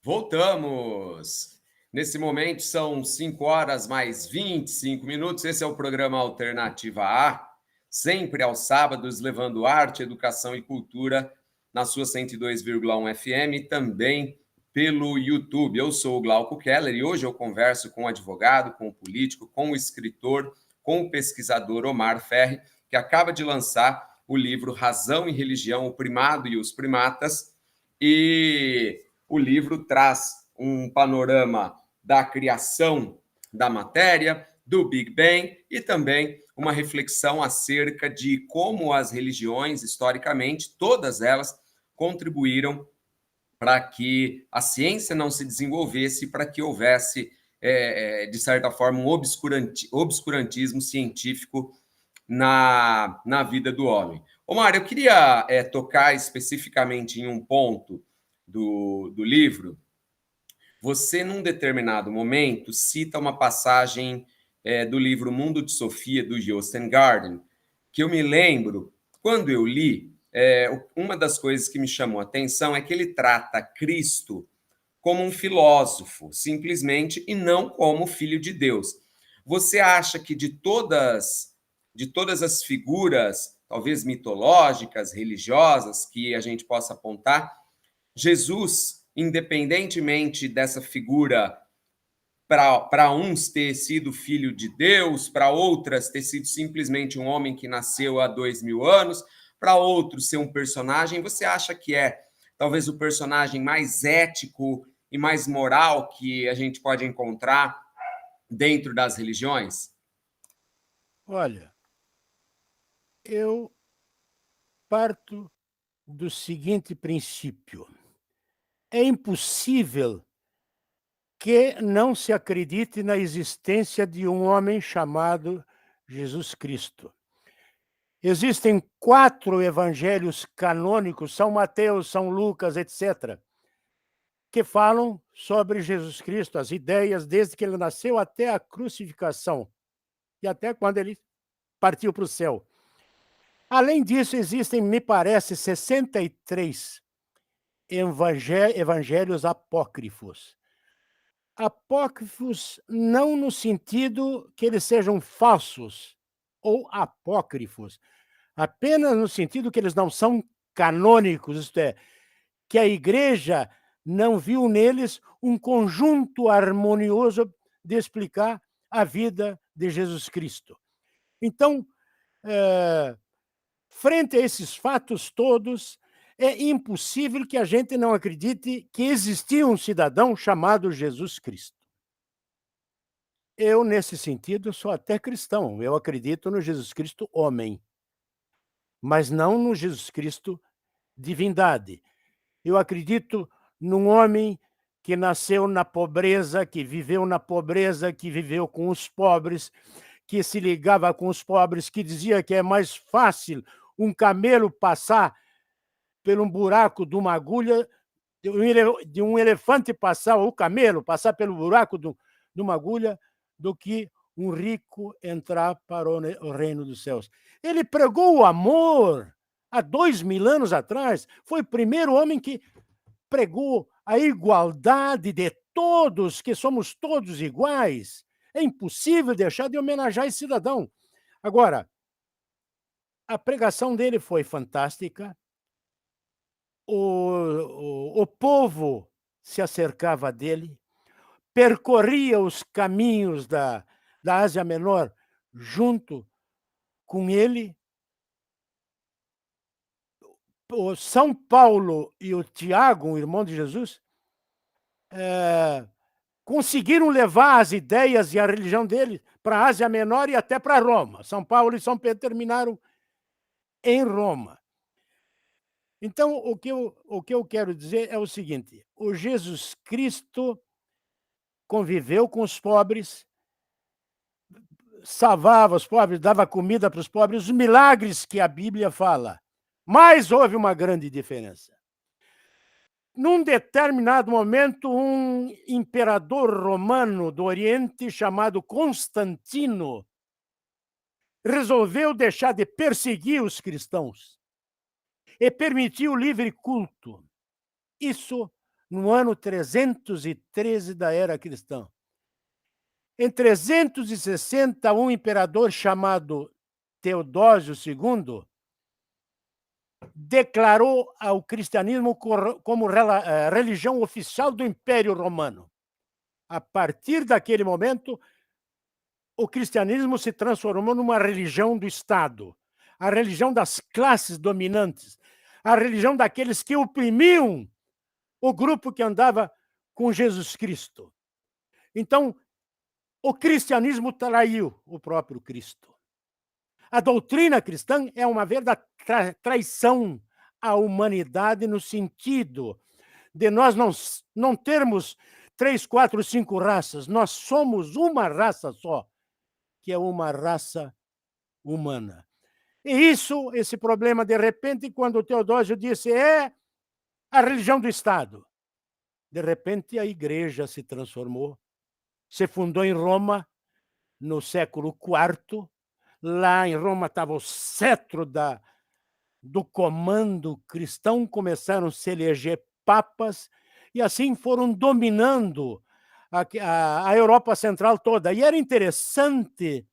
Voltamos! Nesse momento são 5 horas mais 25 minutos. Esse é o programa Alternativa A, sempre aos sábados, levando arte, educação e cultura na sua 102,1 FM e também pelo YouTube. Eu sou o Glauco Keller e hoje eu converso com o advogado, com o político, com o escritor, com o pesquisador Omar Ferri, que acaba de lançar o livro Razão e Religião, o Primado e os Primatas, e o livro traz um panorama da criação da matéria, do Big Bang e também uma reflexão acerca de como as religiões, historicamente, todas elas contribuíram para que a ciência não se desenvolvesse, para que houvesse, de certa forma, um obscurantismo científico na vida do homem. Omar, eu queria tocar especificamente em um ponto do livro. Você, num determinado momento, cita uma passagem do livro Mundo de Sofia, do Jostein Gaarder, que eu me lembro, quando eu li, uma das coisas que me chamou a atenção é que ele trata Cristo como um filósofo, simplesmente, e não como filho de Deus. Você acha que de todas as figuras, talvez mitológicas, religiosas, que a gente possa apontar, Jesus, independentemente dessa figura, para uns ter sido filho de Deus, para outras ter sido simplesmente um homem que nasceu há 2000 anos, para outros ser um personagem, você acha que é talvez o personagem mais ético e mais moral que a gente pode encontrar dentro das religiões? Olha, eu parto do seguinte princípio: é impossível que não se acredite na existência de um homem chamado Jesus Cristo. Existem 4 evangelhos canônicos, São Mateus, São Lucas, etc., que falam sobre Jesus Cristo, as ideias desde que ele nasceu até a crucificação e até quando ele partiu para o céu. Além disso, existem, me parece, 63 evangelhos apócrifos. Apócrifos não no sentido que eles sejam falsos ou apócrifos, apenas no sentido que eles não são canônicos, isto é, que a igreja não viu neles um conjunto harmonioso de explicar a vida de Jesus Cristo. Então, frente a esses fatos todos, é impossível que a gente não acredite que existia um cidadão chamado Jesus Cristo. Eu, nesse sentido, sou até cristão. Eu acredito no Jesus Cristo homem, mas não no Jesus Cristo divindade. Eu acredito num homem que nasceu na pobreza, que viveu com os pobres, que se ligava com os pobres, que dizia que é mais fácil um camelo passar por um buraco de uma agulha, de um elefante passar, ou camelo passar pelo buraco de uma agulha, do que um rico entrar para o reino dos céus. Ele pregou o amor há 2000 anos atrás. Foi o primeiro homem que pregou a igualdade de todos, que somos todos iguais. É impossível deixar de homenagear esse cidadão. Agora, a pregação dele foi fantástica. O povo se acercava dele, percorria os caminhos da Ásia Menor junto com ele. O São Paulo e o Tiago, o irmão de Jesus, conseguiram levar as ideias e a religião dele para a Ásia Menor e até para Roma. São Paulo e São Pedro terminaram em Roma. Então, o que eu quero dizer é o seguinte: o Jesus Cristo conviveu com os pobres, salvava os pobres, dava comida para os pobres, os milagres que a Bíblia fala. Mas houve uma grande diferença. Num determinado momento, um imperador romano do Oriente, chamado Constantino, resolveu deixar de perseguir os cristãos e permitiu o livre culto. Isso no ano 313 da era cristã. Em 360, um imperador chamado Teodósio II declarou o cristianismo como religião oficial do Império Romano. A partir daquele momento, o cristianismo se transformou numa religião do Estado, a religião das classes dominantes, a religião daqueles que oprimiam o grupo que andava com Jesus Cristo. Então, o cristianismo traiu o próprio Cristo. A doutrina cristã é uma verdadeira traição à humanidade no sentido de nós não termos 3, 4, 5 raças. Nós somos uma raça só, que é uma raça humana. E esse problema, de repente, quando o Teodósio disse é a religião do Estado, de repente a igreja se transformou, se fundou em Roma no século IV. Lá em Roma estava o cetro do comando cristão, começaram a se eleger papas, e assim foram dominando a Europa Central toda. E era interessante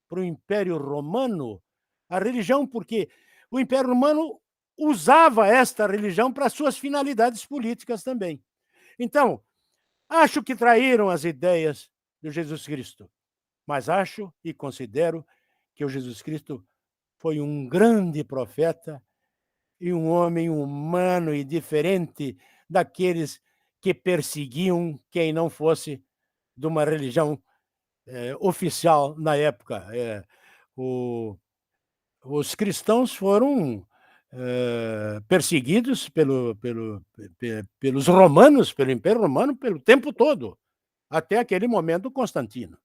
para o Império Romano a religião, porque o Império Romano usava esta religião para suas finalidades políticas também. Então, acho que traíram as ideias de Jesus Cristo, mas acho e considero que o Jesus Cristo foi um grande profeta e um homem humano e diferente daqueles que perseguiam quem não fosse de uma religião oficial na época. Os cristãos foram perseguidos pelos romanos, pelo Império Romano, pelo tempo todo, até aquele momento Constantino.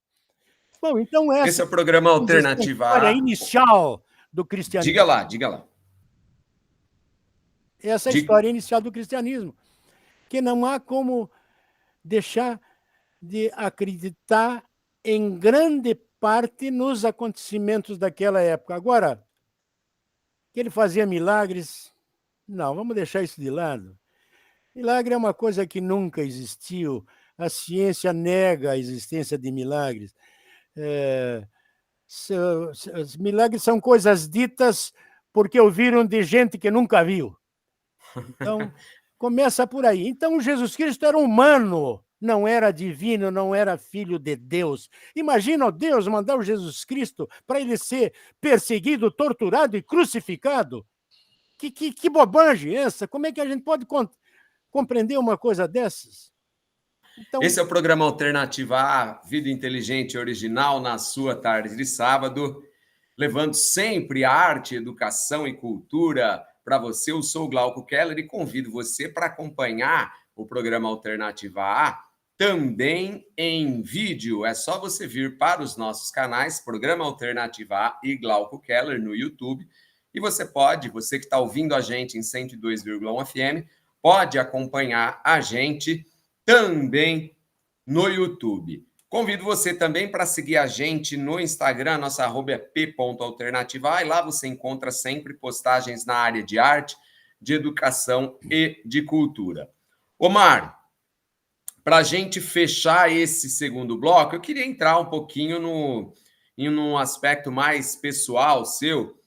Bom, então Esse é o programa Alternativa história A. inicial do cristianismo. Diga lá, diga lá. Essa é a história inicial do cristianismo, que não há como deixar de acreditar em grande parte nos acontecimentos daquela época. Agora, que ele fazia milagres, não, vamos deixar isso de lado. Milagre é uma coisa que nunca existiu. A ciência nega a existência de milagres. Os milagres são coisas ditas porque ouviram de gente que nunca viu. Então, começa por aí. Então, Jesus Cristo era humano, não era divino, não era filho de Deus. Imagina Deus mandar o Jesus Cristo para ele ser perseguido, torturado e crucificado. Que bobagem é essa? Como é que a gente pode compreender uma coisa dessas? Então, esse é o programa Alternativa A, Vida Inteligente e Original, na sua tarde de sábado, levando sempre arte, educação e cultura para você. Eu sou o Glauco Keller e convido você para acompanhar o programa Alternativa A também em vídeo. É só você vir para os nossos canais, Programa Alternativa A e Glauco Keller no YouTube. E você que está ouvindo a gente em 102,1 FM, pode acompanhar a gente também no YouTube. Convido você também para seguir a gente no Instagram, nossa arroba é p.alternativa, e lá você encontra sempre postagens na área de arte, de educação e de cultura. Omar, para a gente fechar esse segundo bloco, eu queria entrar um pouquinho num aspecto mais pessoal seu.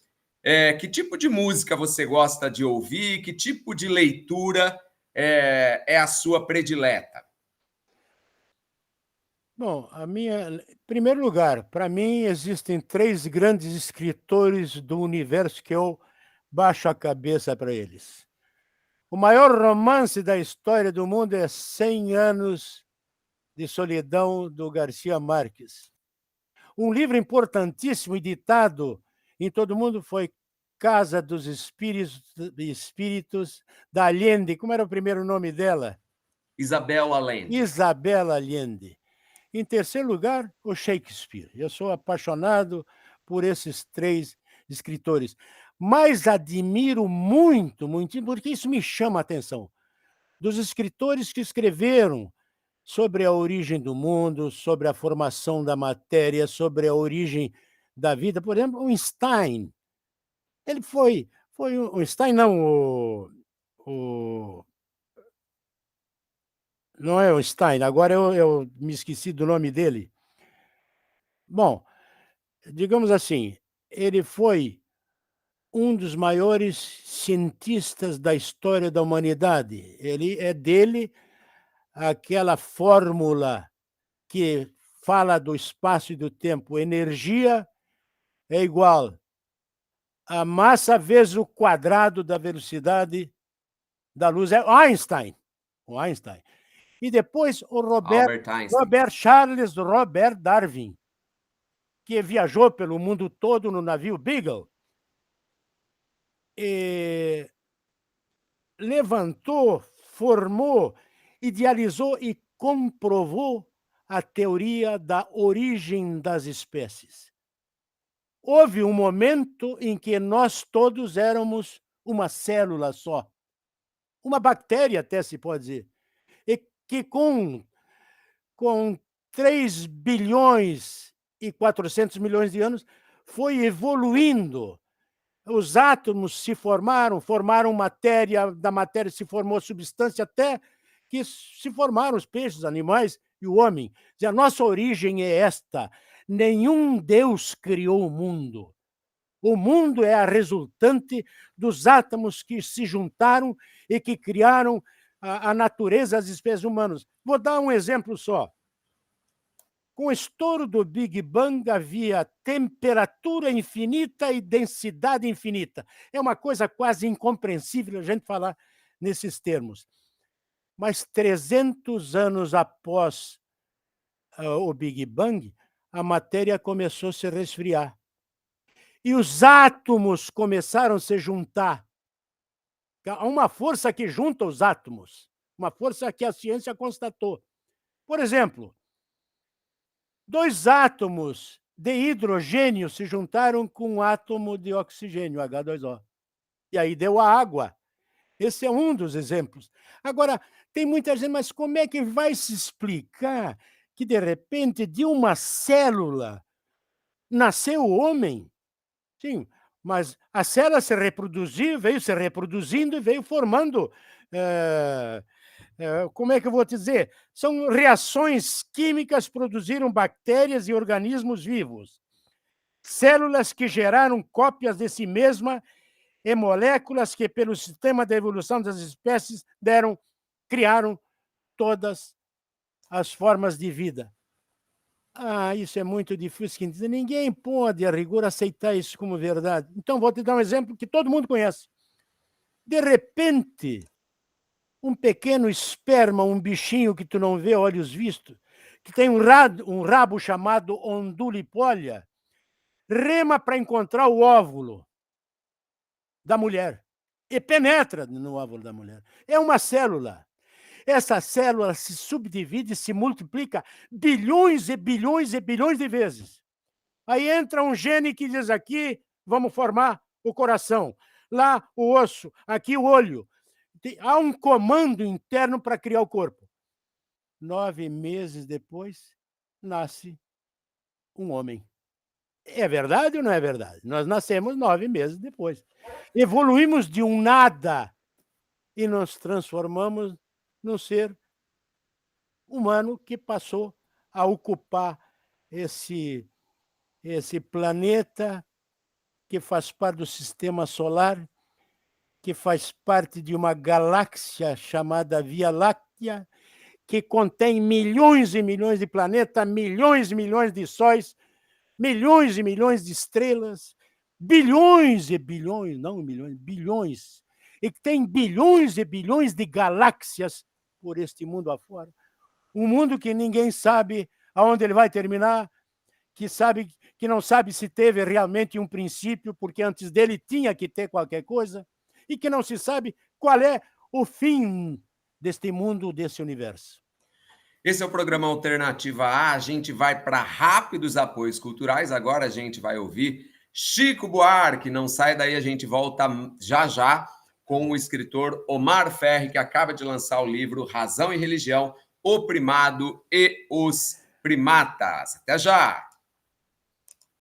Que tipo de música você gosta de ouvir? Que tipo de leitura é a sua predileta? Bom, em primeiro lugar, para mim existem 3 grandes escritores do universo que eu baixo a cabeça para eles. O maior romance da história do mundo é 100 Anos de Solidão, do Garcia Marques. Um livro importantíssimo, editado em todo mundo, foi Casa dos Espíritos da Allende. Como era o primeiro nome dela? Isabel Allende. Isabel Allende. Em terceiro lugar, o Shakespeare. Eu sou apaixonado por esses 3 escritores, mas admiro muito, muito, porque isso me chama a atenção, dos escritores que escreveram sobre a origem do mundo, sobre a formação da matéria, sobre a origem da vida. Por exemplo, o Einstein. Ele foi o Einstein, não, o Não é o Stein, agora eu me esqueci do nome dele. Bom, digamos assim, ele foi um dos maiores cientistas da história da humanidade. Ele é dele aquela fórmula que fala do espaço e do tempo. Energia é igual a massa vezes o quadrado da velocidade da luz. É Einstein. O Einstein. E depois o Albert Einstein. Charles Robert Darwin, que viajou pelo mundo todo no navio Beagle. E levantou, formou, idealizou e comprovou a teoria da origem das espécies. Houve um momento em que nós todos éramos uma célula só, uma bactéria até se pode dizer, e que com 3 bilhões e 400 milhões de anos foi evoluindo. Os átomos se formaram matéria, da matéria se formou substância, até que se formaram os peixes, animais e o homem. A nossa origem é esta. Nenhum Deus criou o mundo. O mundo é a resultante dos átomos que se juntaram e que criaram a natureza, as espécies humanas. Vou dar um exemplo só. Com o estouro do Big Bang, havia temperatura infinita e densidade infinita. É uma coisa quase incompreensível a gente falar nesses termos. Mas 300 anos após o Big Bang, a matéria começou a se resfriar. E os átomos começaram a se juntar. Há uma força que junta os átomos, uma força que a ciência constatou. Por exemplo, 2 átomos de hidrogênio se juntaram com um átomo de oxigênio, H2O. E aí deu a água. Esse é um dos exemplos. Agora, tem muita gente, mas como é que vai se explicar que, de repente, de uma célula nasceu o homem? Sim, mas a célula se reproduziu, veio se reproduzindo e veio formando como é que eu vou te dizer? São reações químicas que produziram bactérias e organismos vivos. Células que geraram cópias de si mesma e moléculas que, pelo sistema de evolução das espécies, criaram todas as formas de vida. Isso é muito difícil. Ninguém pode, a rigor, aceitar isso como verdade. Então, vou te dar um exemplo que todo mundo conhece. De repente, um pequeno esperma, um bichinho que tu não vê a olhos vistos, que tem um rabo chamado ondulipolia, rema para encontrar o óvulo da mulher e penetra no óvulo da mulher. É uma célula. Essa célula se subdivide, se multiplica bilhões e bilhões e bilhões de vezes. Aí entra um gene que diz aqui, vamos formar o coração. Lá, o osso. Aqui, o olho. Há um comando interno para criar o corpo. 9 meses depois, nasce um homem. É verdade ou não é verdade? Nós nascemos 9 meses depois. Evoluímos de um nada e nos transformamos num ser humano que passou a ocupar esse planeta que faz parte do sistema solar, que faz parte de uma galáxia chamada Via Láctea, que contém milhões e milhões de planetas, milhões e milhões de sóis, milhões e milhões de estrelas, bilhões e bilhões, não milhões, bilhões, e que tem bilhões e bilhões de galáxias por este mundo afora. Um mundo que ninguém sabe aonde ele vai terminar, que não sabe se teve realmente um princípio, porque antes dele tinha que ter qualquer coisa, e que não se sabe qual é o fim deste mundo, desse universo. Esse é o programa Alternativa A. A gente vai para rápidos apoios culturais. Agora a gente vai ouvir Chico Buarque. Não sai daí, a gente volta já já com o escritor Omar Ferri, que acaba de lançar o livro Razão e Religião, o Primado e os Primatas. Até já!